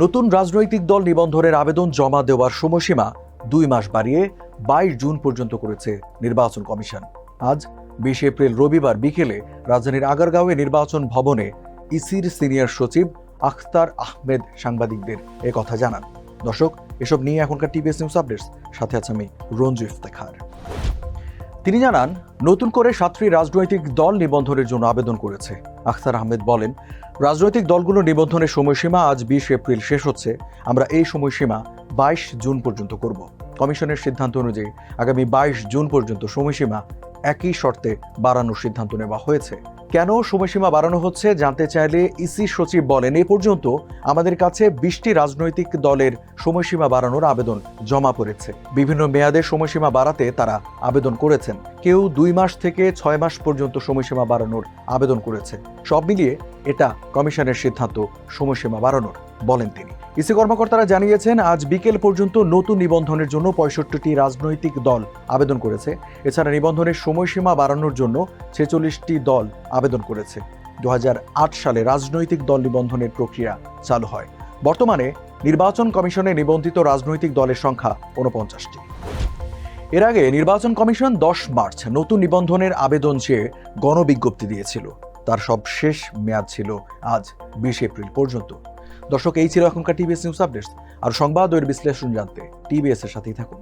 নতুন রাজনৈতিক দল নিবন্ধনের আবেদন জমা দেওয়ার সময়সীমা 2 মাস বাড়িয়ে 22 জুন পর্যন্ত করেছে নির্বাচন কমিশন। আজ 20 এপ্রিল রবিবার বিকেলে রাজধানীর আগারগাঁওয়ে নির্বাচন ভবনে ইসির সিনিয়র সচিব আখতার আহমেদ সাংবাদিকদের কথা জানান। দর্শক, এসব নিয়ে এখনকার টিভিএস নিউজ আপডেটস, সাথে আছে আমি রঞ্জু ইফতেখার। তিনি জানান, নতুন করে 7টি রাজনৈতিক দল নিবন্ধনের জন্য আবেদন করেছে। আখতার আহমেদ বলেন, রাজনৈতিক দলগুলো নিবন্ধনের সময়সীমা আজ 20 এপ্রিল শেষ হচ্ছে। আমরা এই সময়সীমা 22 জুন পর্যন্ত করব। কমিশনের সিদ্ধান্ত অনুযায়ী আগামী 22 জুন পর্যন্ত সময়সীমা একই শর্তে বাড়ানোর সিদ্ধান্ত নেওয়া হয়েছে। কেন সময়সীমা বাড়ানো হচ্ছে জানতে চাইলে ইসি সচিব বলেন, এ পর্যন্ত আমাদের কাছে 20টি রাজনৈতিক দলের সময়সীমা বাড়ানোর আবেদন জমা পড়েছে। বিভিন্ন মেয়াদের সময়সীমা বাড়াতে তারা আবেদন করেছেন। কেউ 2 মাস থেকে 6 মাস পর্যন্ত সময়সীমা বাড়ানোর আবেদন করেছে। সব মিলিয়ে এটা কমিশনের সিদ্ধান্ত সময়সীমা বাড়ানোর, বলেন তিনি। ইসি কর্মকর্তারা জানিয়েছেন, আজ বিকেল পর্যন্ত নতুন নিবন্ধনের জন্য 65টি রাজনৈতিক দল আবেদন করেছে। এছাড়া নিবন্ধনের সময়সীমা বাড়ানোর জন্য 46টি দল আবেদন করেছে। 2008 সালে রাজনৈতিক দল নিবন্ধনের প্রক্রিয়া চালু হয়। বর্তমানে নির্বাচন কমিশনে নিবন্ধিত রাজনৈতিক দলের সংখ্যা 49টি। এর আগে নির্বাচন কমিশন 10 মার্চ নতুন নিবন্ধনের আবেদন চেয়ে গণবিজ্ঞপ্তি দিয়েছিল। তার সব শেষ মেয়াদ ছিল আজ 20 এপ্রিল পর্যন্ত। দর্শক, এই ছিল এখনকার টিভিএস নিউজ আপডেটস। আর সংবাদ ও এর বিশ্লেষণ জানতে টিভিএস এর সাথেই থাকুন।